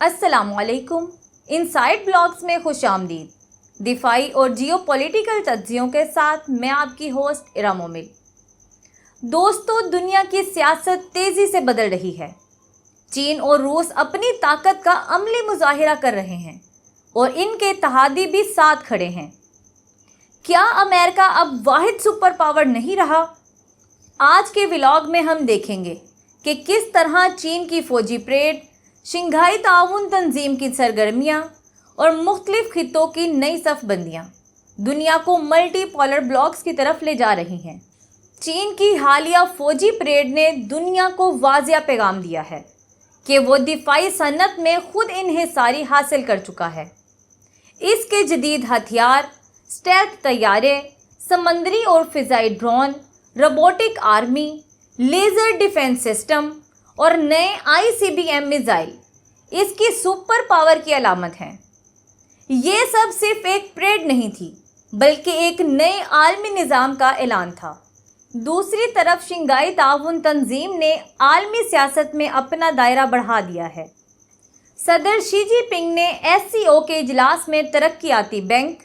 अस्सलाम वालेकुम। Inside blogs में खुश आमदीद। दिफाई और जियो पॉलिटिकल तज्जियों के साथ मैं आपकी होस्ट इरा मोमिल। दोस्तों, दुनिया की सियासत तेज़ी से बदल रही है। चीन और रूस अपनी ताकत का अमली मुजाहिरा कर रहे हैं और इनके इत्तेहादी भी साथ खड़े हैं। क्या अमेरिका अब वाहिद सुपर पावर नहीं रहा? आज के व्लॉग में हम देखेंगे कि किस तरह चीन की फ़ौजी परेड, शंघाई ताउन तंजीम की सरगर्मियाँ और मुख्तलिफ खित्तों की नई सफ़बंदियाँ दुनिया को मल्टीपोलर ब्लॉक्स की तरफ ले जा रही हैं। चीन की हालिया फ़ौजी परेड ने दुनिया को वाज़िया पैगाम दिया है कि वो दिफाई सनत में खुद इन्हिसारी हासिल कर चुका है। इसके जदीद हथियार, स्टेल्थ तैयारे, समंदरी और फ़िज़ाई drone, robotic army, laser defence system और नए ICBM मिसाइल इसकी सुपर पावर की अलामत हैं। ये सब सिर्फ एक परेड नहीं थी, बल्कि एक नए आलमी निज़ाम का ऐलान था। दूसरी तरफ शंघाई ताउन तंजीम ने आलमी सियासत में अपना दायरा बढ़ा दिया है। सदर शी जिनपिंग ने SCO के इजलास में तरक्याती बैंक,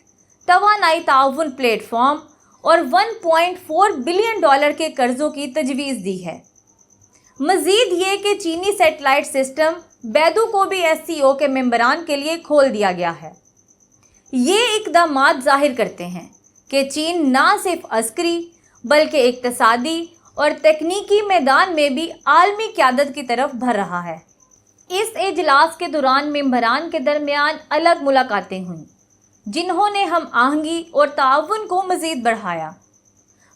तवानाई ताउन प्लेटफॉर्म और $1.4 बिलियन के कर्ज़ों की तजवीज़ दी है। मज़ीद ये कि चीनी सैटेलाइट सिस्टम बैदू को भी SCO के मेंबरान के लिए खोल दिया गया है। ये इक़दामात ज़ाहिर करते हैं कि चीन ना सिर्फ अस्करी बल्कि इक़्तिसादी और तकनीकी मैदान में भी आलमी क़यादत की तरफ बढ़ रहा है। इस इजलास के दौरान मेंबरान के दरमियान अलग मुलाकातें हुईं, जिन्होंने हम आहंगी और ताउन को मज़ीद बढ़ाया।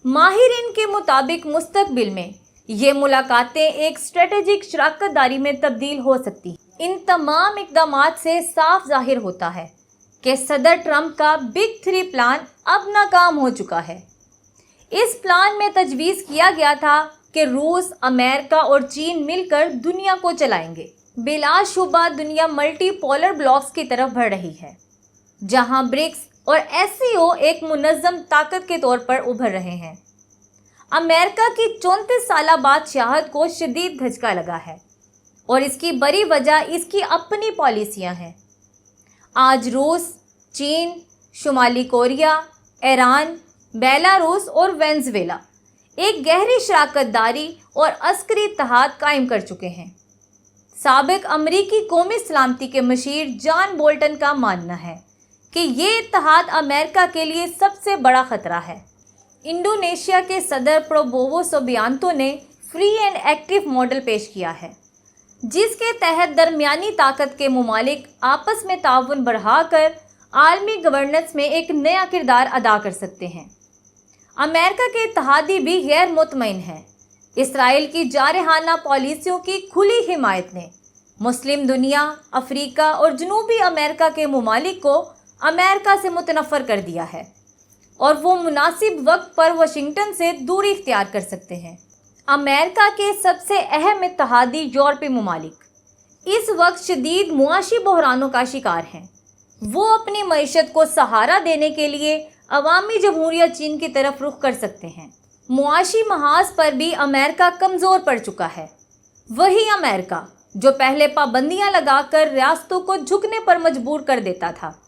माहिरीन के मुताबिक मुस्तक़बिल में ये मुलाकातें एक स्ट्रेटेजिक शराकत दारी में तब्दील हो सकती हैं। इन तमाम इक़दामात से साफ ज़ाहिर होता है कि सदर ट्रंप का बिग 3 प्लान अब नाकाम हो चुका है। इस प्लान में तजवीज़ किया गया था कि रूस, अमेरिका और चीन मिलकर दुनिया को चलाएंगे। बिलाशुबा दुनिया मल्टीपोलर ब्लॉक्स की तरफ बढ़ रही है, जहां ब्रिक्स और SCO एक मुनज़्ज़म ताकत के तौर पर उभर रहे हैं। अमेरिका की 34 साला बादशाहत को शदीद धचका लगा है और इसकी बड़ी वजह इसकी अपनी पॉलिसियां हैं। आज रूस, चीन, शुमाली कोरिया, ईरान, बेलारूस और वेनेज़ुएला एक गहरी शराकत दारी और अस्करी इत्तेहाद कायम कर चुके हैं। साबिक अमरीकी कौमी सलामती के मशीर जॉन बोल्टन का मानना है कि ये इत्तेहाद अमेरिका के लिए सबसे बड़ा ख़तरा है। इंडोनेशिया के सदर प्रोबोवो सुबियांतो ने फ्री एंड एक्टिव मॉडल पेश किया है, जिसके तहत दरमियानी ताकत के मुमालिक आपस में ताउन बढ़ाकर आलमी गवर्नेंस में एक नया किरदार अदा कर सकते हैं। अमेरिका के इत्तेहादी भी गैर मुतमईन हैं। इसराइल की जारहाना पॉलिसियों की खुली हिमायत ने मुस्लिम दुनिया, अफ्रीका और जनूबी अमेरिका के मुमालिक को अमेरिका से मुतनफ़र कर दिया है और वो मुनासिब वक्त पर वाशिंगटन से दूरी इख्तियार कर सकते हैं। अमेरिका के सबसे अहम इत्तेहादी यूरोपीय मुमालिक इस वक्त शदीद मुआशी बहरानों का शिकार हैं। वो अपनी मईशत को सहारा देने के लिए अवामी जमहूरियत चीन की तरफ रुख कर सकते हैं। मुआशी महाज पर भी अमेरिका कमज़ोर पड़ चुका है। वही अमेरिका जो पहले पाबंदियां लगाकर रियासतों को झुकने पर मजबूर कर देता था,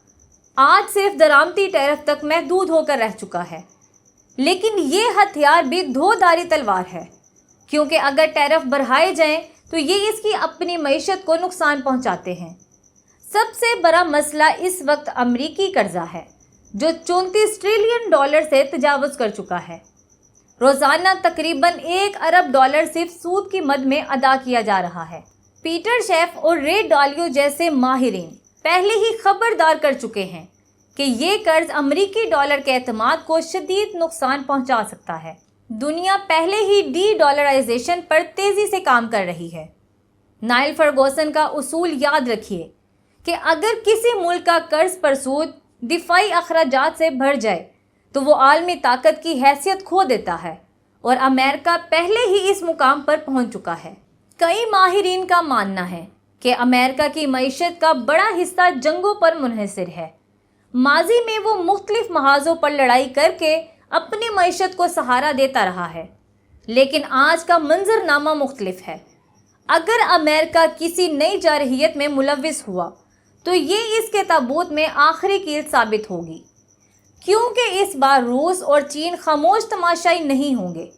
आज सिर्फ दरामती टैरिफ तक महदूद होकर रह चुका है। लेकिन ये हथियार भी धोधारी तलवार है, क्योंकि अगर टैरिफ बढ़ाए जाएं तो ये इसकी अपनी मईशत को नुकसान पहुंचाते हैं। सबसे बड़ा मसला इस वक्त अमरीकी कर्जा है, जो $34 ट्रिलियन से तजावुज़ कर चुका है। रोज़ाना तकरीबन $1 अरब सिर्फ सूद की मद में अदा किया जा रहा है। पीटर शेफ और रे डालियो जैसे माहिरीन पहले ही खबरदार कर चुके हैं कि ये कर्ज अमरीकी डॉलर के एतमाद को शदीद नुकसान पहुंचा सकता है। दुनिया पहले ही डी-डॉलराइजेशन पर तेज़ी से काम कर रही है। नाइल फर्गूसन का उसूल याद रखिए कि अगर किसी मुल्क का कर्ज पर सूद दिफाई अखराजात से भर जाए तो वो आलमी ताकत की हैसियत खो देता है, और अमेरिका पहले ही इस मुकाम पर पहुंच चुका है। कई माहिरीन का मानना है कि अमेरिका की मईशत का बड़ा हिस्सा जंगों पर मुनहसर है। माजी में वो मुख्तलिफ महाजों पर लड़ाई करके अपनी मईशत को सहारा देता रहा है, लेकिन आज का मंजरनामा मुख्तलिफ है। अगर अमेरिका किसी नई जारहियत में मुलविस हुआ तो ये इसके ताबूत में आखिरी कील साबित होगी, क्योंकि इस बार रूस और चीन खामोश तमाशाई नहीं होंगे,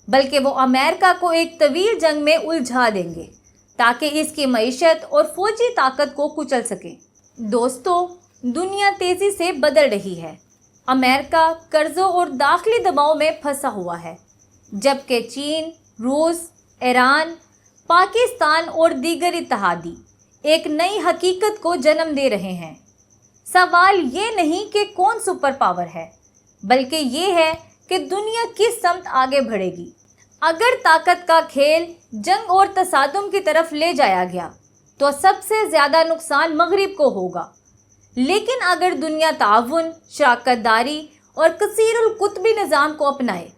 बल्कि वो अमेरिका को एक तवील जंग में उलझा देंगे ताकि इसकी मईशत और फौजी ताकत को कुचल सके। दोस्तों, दुनिया तेज़ी से बदल रही है। अमेरिका कर्ज़ों और दाखिली दबाव में फंसा हुआ है, जबकि चीन, रूस, ईरान, पाकिस्तान और दीगर इत्तेहादी एक नई हकीकत को जन्म दे रहे हैं। सवाल ये नहीं कि कौन सुपर पावर है, बल्कि ये है कि दुनिया किस समत आगे बढ़ेगी। अगर ताकत का खेल जंग और तसादुम की तरफ ले जाया गया तो सबसे ज़्यादा नुकसान मगरिब को होगा, लेकिन अगर दुनिया ताउन, शराकतदारी और कसीरुल कुतबी निज़ाम को अपनाए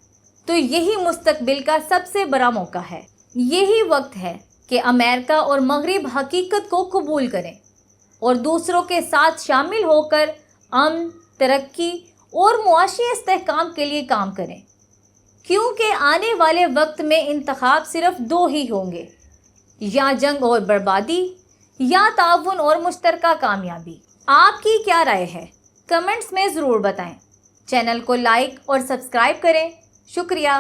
तो यही मुस्तकबिल का सबसे बड़ा मौका है। यही वक्त है कि अमेरिका और मगरिब हकीकत को कबूल करें और दूसरों के साथ शामिल होकर अमन, तरक्की और मुआशी इस्तेहकाम के लिए काम करें, क्योंकि आने वाले वक्त में इंतखाब सिर्फ दो ही होंगे, या जंग और बर्बादी या ताउन और मुश्तरका कामयाबी। आपकी क्या राय है? कमेंट्स में ज़रूर बताएं। चैनल को लाइक और सब्सक्राइब करें। शुक्रिया।